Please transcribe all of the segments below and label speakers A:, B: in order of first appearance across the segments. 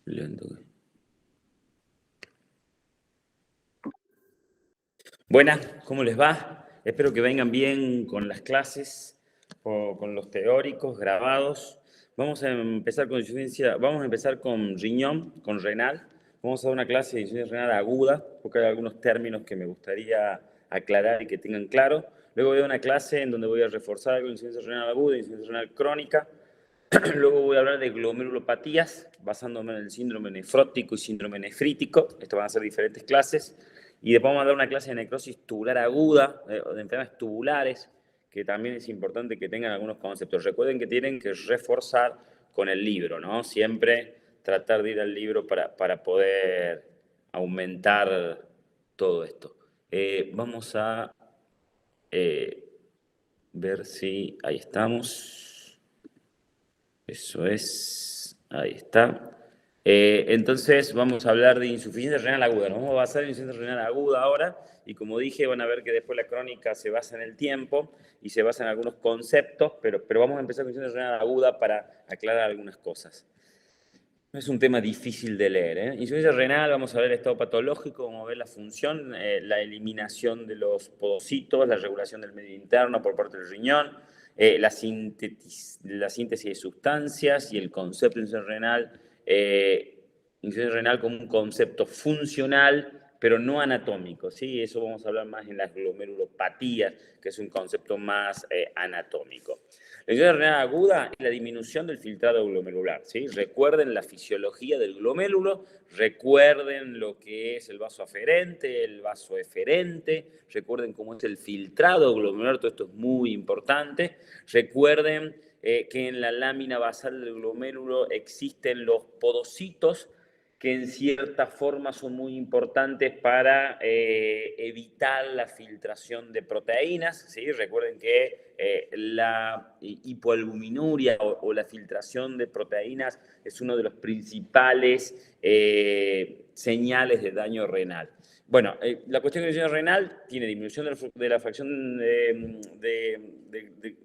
A: Lento. Buenas, ¿cómo les va? Espero que vengan bien con las clases o con los teóricos grabados. Vamos a empezar con riñón, con renal. Vamos a dar una clase de insuficiencia renal aguda, porque hay algunos términos que me gustaría aclarar y que tengan claro. Luego voy a dar una clase en donde voy a reforzar algo de insuficiencia renal aguda, insuficiencia renal crónica. Luego voy a hablar de glomerulopatías, basándome en el síndrome nefrótico y síndrome nefrítico. Estas van a ser diferentes clases. Y después vamos a dar una clase de necrosis tubular aguda, de enfermedades tubulares, que también es importante que tengan algunos conceptos. Recuerden que tienen que reforzar con el libro, ¿no? Siempre tratar de ir al libro para poder aumentar todo esto. Vamos a ver si... Ahí estamos. Eso es, ahí está. Entonces vamos a hablar de insuficiencia renal aguda. Nos vamos a basar en insuficiencia renal aguda ahora y como dije van a ver que después la crónica se basa en el tiempo y se basa en algunos conceptos, pero vamos a empezar con insuficiencia renal aguda para aclarar algunas cosas. No es un tema difícil de leer. Insuficiencia renal, vamos a ver el estado patológico, vamos a ver la función, la eliminación de los podocitos, la regulación del medio interno por parte del riñón, la síntesis de sustancias y el concepto de insuficiencia renal como un concepto funcional, pero no anatómico. ¿Sí? Eso vamos a hablar más en las glomerulopatías, que es un concepto más anatómico. La insuficiencia renal aguda es la disminución del filtrado glomerular. ¿Sí? Recuerden la fisiología del glomérulo, recuerden lo que es el vaso aferente, el vaso eferente, recuerden cómo es el filtrado glomerular, todo esto es muy importante. Recuerden que en la lámina basal del glomérulo existen los podocitos, que en cierta forma son muy importantes para evitar la filtración de proteínas. ¿Sí? Recuerden que la hipoalbuminuria o la filtración de proteínas es uno de los principales señales de daño renal. Bueno, la cuestión de daño renal tiene disminución de la fracción de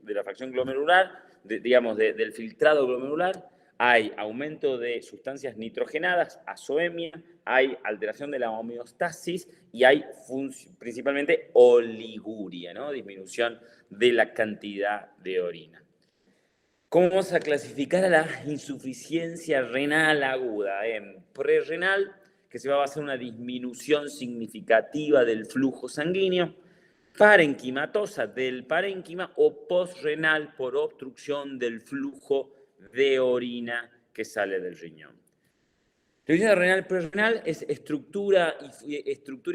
A: la fracción glomerular, digamos, del filtrado glomerular. Hay aumento de sustancias nitrogenadas, azoemia, hay alteración de la homeostasis y hay principalmente oliguria, ¿no? Disminución de la cantidad de orina. ¿Cómo vamos a clasificar a la insuficiencia renal aguda? En prerrenal, que se va a basar en una disminución significativa del flujo sanguíneo, parenquimatosa del parénquima o postrenal por obstrucción del flujo de orina que sale del riñón. La insuficiencia renal prerrenal es estructura y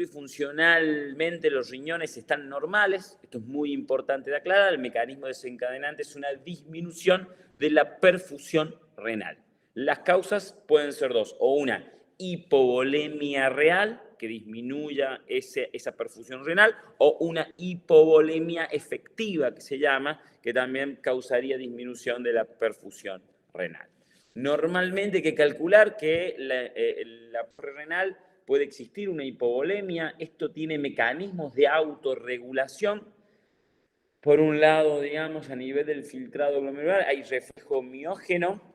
A: funcionalmente los riñones están normales. Esto es muy importante de aclarar. El mecanismo desencadenante es una disminución de la perfusión renal. Las causas pueden ser dos, o una hipovolemia real, que disminuya esa perfusión renal, o una hipovolemia efectiva, que se llama, que también causaría disminución de la perfusión renal. Normalmente hay que calcular que la prerrenal puede existir una hipovolemia. Esto tiene mecanismos de autorregulación. Por un lado, digamos, a nivel del filtrado glomerular, hay reflejo miógeno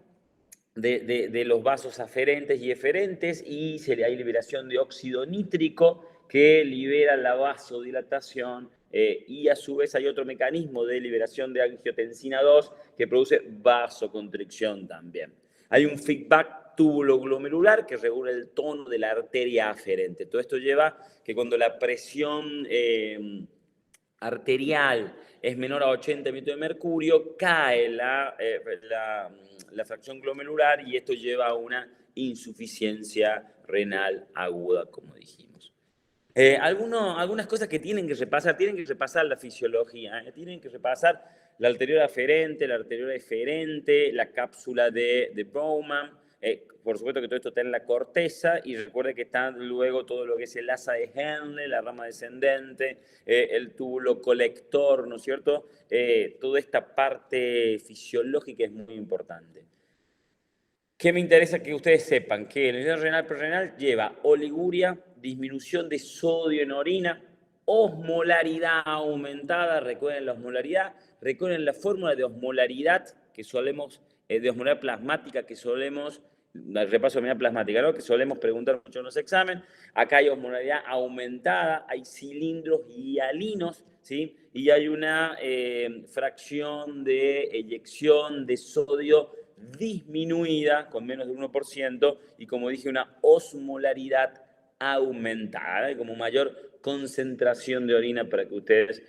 A: de los vasos aferentes y eferentes y hay liberación de óxido nítrico que libera la vasodilatación y a su vez hay otro mecanismo de liberación de angiotensina 2 que produce vasoconstricción también. Hay un feedback túbulo-glomerular que regula el tono de la arteria aferente. Todo esto lleva que cuando la presión arterial es menor a 80 milímetros de mercurio, cae la fracción glomerular y esto lleva a una insuficiencia renal aguda, como dijimos. Algunas cosas que tienen que repasar la fisiología, tienen que repasar la arteriola aferente, la arteriola eferente, la cápsula de Bowman, por supuesto que todo esto está en la corteza y recuerde que está luego todo lo que es el asa de Henle, la rama descendente, el túbulo colector, ¿no es cierto? Toda esta parte fisiológica es muy importante. ¿Qué me interesa que ustedes sepan? Que la insuficiencia renal prerrenal lleva oliguria, disminución de sodio en orina, osmolaridad aumentada, recuerden la osmolaridad, recuerden la fórmula de osmolaridad, que solemos, de osmolaridad plasmática que solemos, el repaso de osmolaridad plasmática, ¿no? Que solemos preguntar mucho en los exámenes. Acá hay osmolaridad aumentada, hay cilindros hialinos, ¿sí? Y hay una fracción de eyección de sodio disminuida con menos del 1% y, como dije, una osmolaridad aumentada, como mayor concentración de orina para que ustedes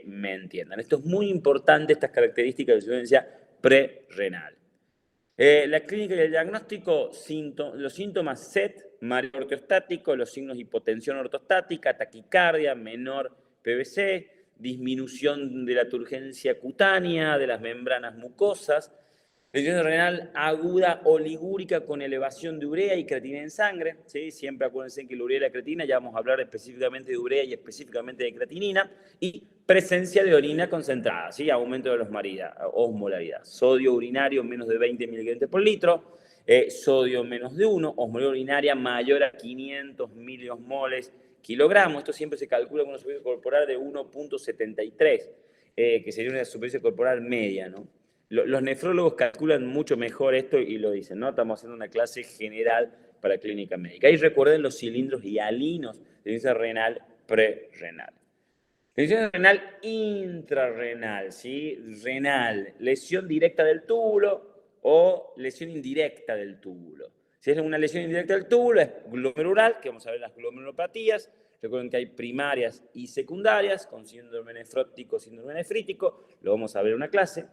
A: me entiendan. Esto es muy importante, estas características de insuficiencia prerrenal. La clínica y el diagnóstico, los síntomas SET, mareo ortostático, los signos de hipotensión ortostática, taquicardia, menor PVC, disminución de la turgencia cutánea, de las membranas mucosas, insuficiencia renal aguda oligúrica con elevación de urea y creatinina en sangre, ¿sí? Siempre acuérdense que la urea y la creatinina, ya vamos a hablar específicamente de urea y específicamente de creatinina, y presencia de orina concentrada, ¿sí? Aumento de la osmolaridad. Sodio urinario menos de 20 miligramos por litro, sodio menos de 1, osmolaridad urinaria mayor a 500 miliosmoles kilogramos. Esto siempre se calcula con una superficie corporal de 1,73, que sería una superficie corporal media, ¿no? Los nefrólogos calculan mucho mejor esto y lo dicen, ¿no? Estamos haciendo una clase general para clínica médica. Y recuerden los cilindros hialinos de insuficiencia renal prerrenal. Insuficiencia renal intrarrenal, ¿sí? Renal, lesión directa del túbulo o lesión indirecta del túbulo. Si es una lesión indirecta del túbulo, es glomerular, que vamos a ver las glomerulopatías. Recuerden que hay primarias y secundarias, con síndrome nefrótico, síndrome nefrítico, lo vamos a ver en una clase.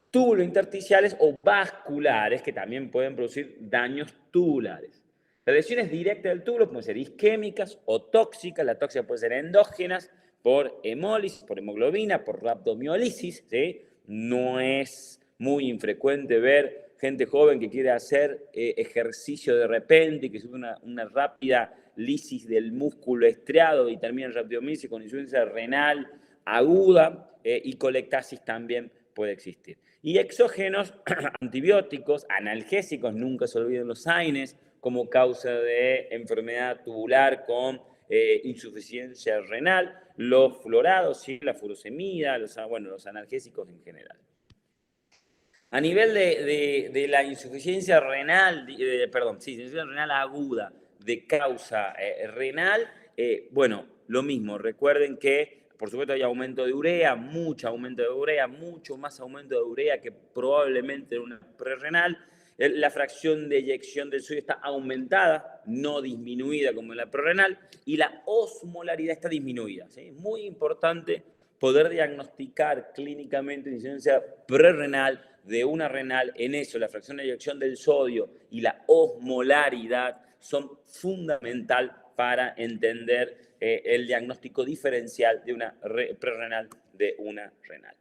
A: Túbulos intersticiales o vasculares, que también pueden producir daños tubulares. Las lesiones directas del túbulo pueden ser isquémicas o tóxicas. La tóxica puede ser endógenas, por hemólisis, por hemoglobina, por rhabdomiólisis, ¿sí? No es muy infrecuente ver gente joven que quiere hacer ejercicio de repente y que sube una rápida lisis del músculo estriado y termina en rhabdomiólisis con insuficiencia renal aguda, y colectasis también puede existir. Y exógenos, antibióticos, analgésicos, nunca se olviden los AINES, como causa de enfermedad tubular con insuficiencia renal, los fluorados, ¿sí? La furosemida, los analgésicos en general. A nivel de la insuficiencia renal, insuficiencia renal aguda de causa renal, lo mismo, recuerden que por supuesto hay aumento de urea, mucho aumento de urea, mucho más aumento de urea que probablemente en una prerrenal. La fracción de eyección del sodio está aumentada, no disminuida como en la prerrenal, y la osmolaridad está disminuida, ¿sí? Muy importante poder diagnosticar clínicamente insuficiencia prerrenal de una renal. En eso, la fracción de eyección del sodio y la osmolaridad son fundamental para entender el diagnóstico diferencial de una prerrenal de una renal.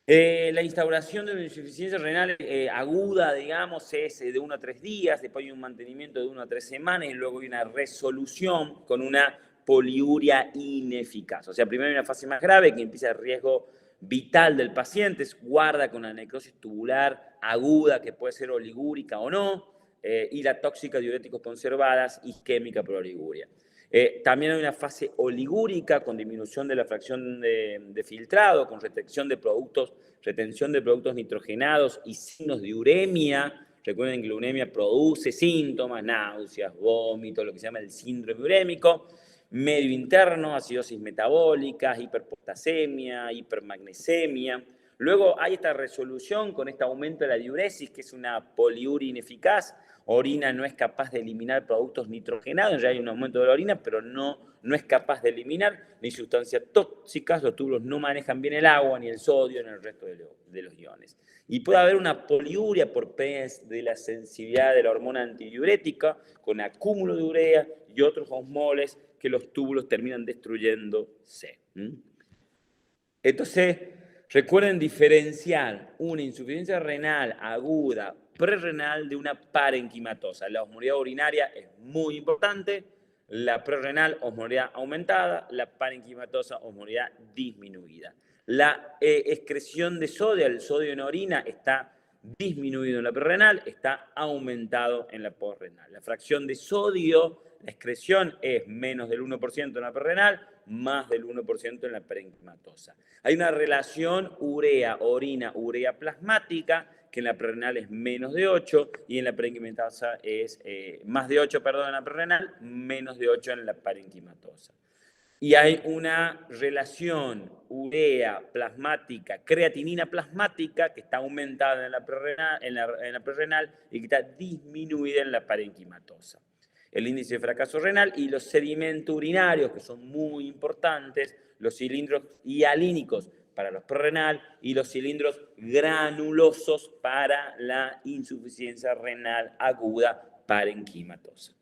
A: La instauración de una insuficiencia renal aguda, digamos, es de 1 a 3 días, después hay un mantenimiento de 1 a 3 semanas y luego hay una resolución con una poliuria ineficaz. O sea, primero hay una fase más grave que empieza el riesgo vital del paciente, guarda con la necrosis tubular aguda que puede ser oligúrica o no, y la tóxica diuréticos conservadas, isquémica por oliguria. También hay una fase oligúrica con disminución de la fracción de filtrado, con retención de productos nitrogenados y signos de uremia. Recuerden que la uremia produce síntomas, náuseas, vómitos, lo que se llama el síndrome urémico. Medio interno, acidosis metabólica, hiperpotasemia, hipermagnesemia. Luego hay esta resolución con este aumento de la diuresis, que es una poliuria ineficaz. Orina no es capaz de eliminar productos nitrogenados, ya hay un aumento de la orina, pero no es capaz de eliminar ni sustancias tóxicas, los túbulos no manejan bien el agua ni el sodio ni el resto de los iones. Y puede haber una poliuria por pérdida de la sensibilidad de la hormona antidiurética, con acúmulo de urea y otros osmoles que los túbulos terminan destruyéndose. Entonces, recuerden diferenciar una insuficiencia renal aguda prerrenal de una parenquimatosa. La osmolaridad urinaria es muy importante, la prerrenal osmolaridad aumentada, la parenquimatosa osmolaridad disminuida. La excreción de sodio, el sodio en orina está disminuido en la prerrenal, está aumentado en la posrenal. La fracción de sodio, la excreción es menos del 1% en la prerrenal, más del 1% en la parenquimatosa. Hay una relación urea-orina, urea plasmática, que en la prerrenal es menos de 8 y en la parenquimatosa es más de 8, perdón, en la prerrenal, menos de 8 en la parenquimatosa. Y hay una relación urea plasmática, creatinina plasmática, que está aumentada en la prerrenal y que está disminuida en la parenquimatosa. El índice de fracaso renal y los sedimentos urinarios, que son muy importantes, los cilindros hialínicos para los prerrenal y los cilindros granulosos para la insuficiencia renal aguda parenquimatosa.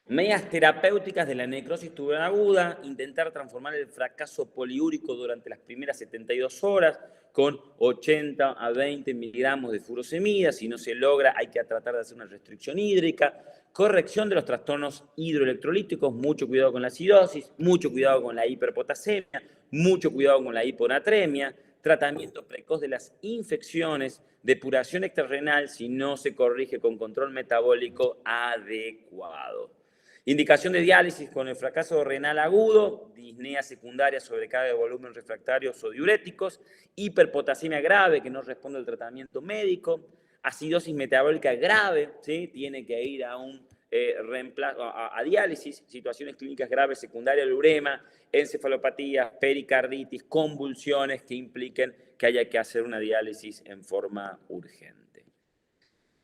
A: Medidas terapéuticas de la necrosis tubular aguda, intentar transformar el fracaso poliúrico durante las primeras 72 horas con 80 a 20 miligramos de furosemida. Si no se logra, hay que tratar de hacer una restricción hídrica. Corrección de los trastornos hidroelectrolíticos, mucho cuidado con la acidosis, mucho cuidado con la hiperpotasemia, mucho cuidado con la hiponatremia. Tratamiento precoz de las infecciones, depuración extrarrenal si no se corrige con control metabólico adecuado. Indicación de diálisis con el fracaso renal agudo, disnea secundaria, sobrecarga de volumen refractarios o diuréticos, hiperpotasemia grave que no responde al tratamiento médico, acidosis metabólica grave, ¿sí? Tiene que ir a un reemplazo, a diálisis, situaciones clínicas graves secundarias al urema, encefalopatías, pericarditis, convulsiones que impliquen que haya que hacer una diálisis en forma urgente.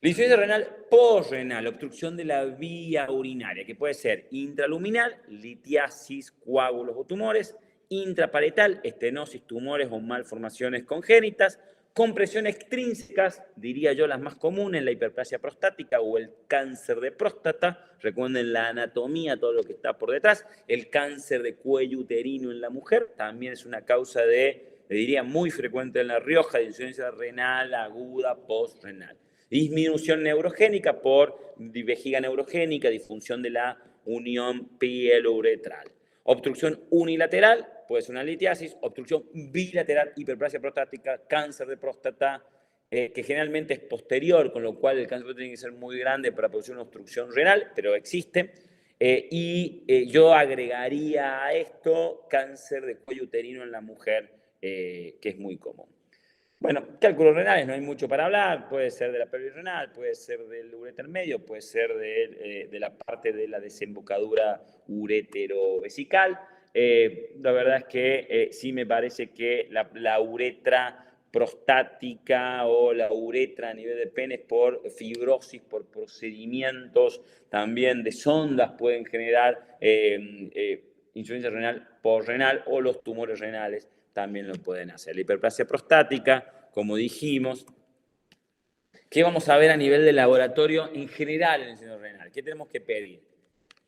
A: La insuficiencia renal posrenal, obstrucción de la vía urinaria, que puede ser intraluminal, litiasis, coágulos o tumores, intraparetal, estenosis, tumores o malformaciones congénitas, compresiones extrínsecas, diría yo las más comunes, la hiperplasia prostática o el cáncer de próstata. Recuerden la anatomía, todo lo que está por detrás. El cáncer de cuello uterino en la mujer también es una causa de, le diría, muy frecuente en La Rioja, de insuficiencia renal aguda posrenal. Disminución neurogénica por vejiga neurogénica, disfunción de la unión pielo-uretral. Obstrucción unilateral, puede ser una litiasis. Obstrucción bilateral, hiperplasia prostática, cáncer de próstata, que generalmente es posterior, con lo cual el cáncer tiene que ser muy grande para producir una obstrucción renal, pero existe. Yo agregaría a esto cáncer de cuello uterino en la mujer, que es muy común. Bueno, cálculos renales, no hay mucho para hablar, puede ser de la pelvis renal, puede ser del uréter medio, puede ser de la parte de la desembocadura ureterovesical. La verdad es que sí me parece que la uretra prostática o la uretra a nivel de pene por fibrosis, por procedimientos también de sondas pueden generar insuficiencia renal posrenal o los tumores renales también lo pueden hacer. La hiperplasia prostática, como dijimos, ¿qué vamos a ver a nivel de laboratorio en general en el seno renal? ¿Qué tenemos que pedir?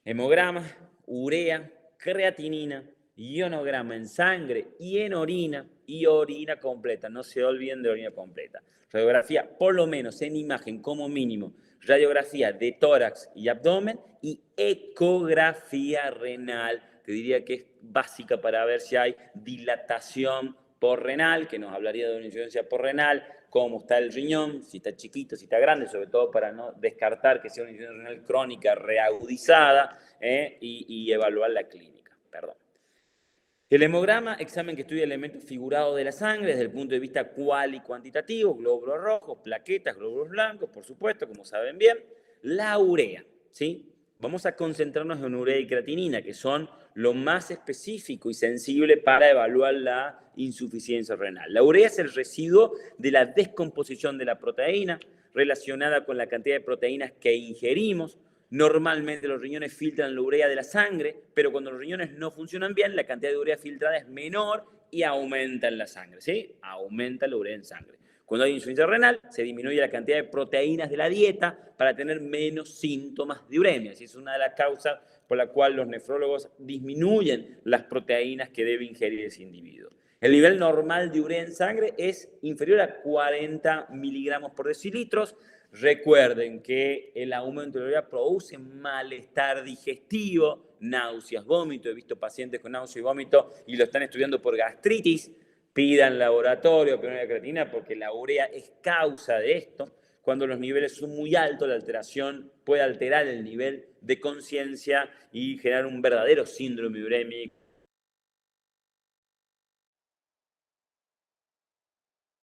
A: Hemograma, urea, creatinina, ionograma en sangre y en orina y orina completa. No se olviden de orina completa. Radiografía, por lo menos en imagen, como mínimo, radiografía de tórax y abdomen y ecografía renal. Te diría que es básica para ver si hay dilatación porrenal, que nos hablaría de una insuficiencia porrenal, cómo está el riñón, si está chiquito, si está grande, sobre todo para no descartar que sea una insuficiencia renal crónica reagudizada, y evaluar la clínica. Perdón. El hemograma, examen que estudia elementos figurados de la sangre desde el punto de vista cual y cuantitativo, glóbulos rojos, plaquetas, glóbulos blancos, por supuesto, como saben bien. La urea, ¿sí? Vamos a concentrarnos en urea y creatinina, que son lo más específico y sensible para evaluar la insuficiencia renal. La urea es el residuo de la descomposición de la proteína relacionada con la cantidad de proteínas que ingerimos. Normalmente los riñones filtran la urea de la sangre, pero cuando los riñones no funcionan bien, la cantidad de urea filtrada es menor y aumenta en la sangre, ¿sí? Aumenta la urea en sangre. Cuando hay insuficiencia renal, se disminuye la cantidad de proteínas de la dieta para tener menos síntomas de uremia. Esa es una de las causas por la cual los nefrólogos disminuyen las proteínas que debe ingerir ese individuo. El nivel normal de urea en sangre es inferior a 40 miligramos por decilitros. Recuerden que el aumento de la urea produce malestar digestivo, náuseas, vómito. He visto pacientes con náuseas y vómito y lo están estudiando por gastritis. Pidan laboratorio, pionera creatina, porque la urea es causa de esto. cuando los niveles son muy altos, la alteración puede alterar el nivel de conciencia y generar un verdadero síndrome urémico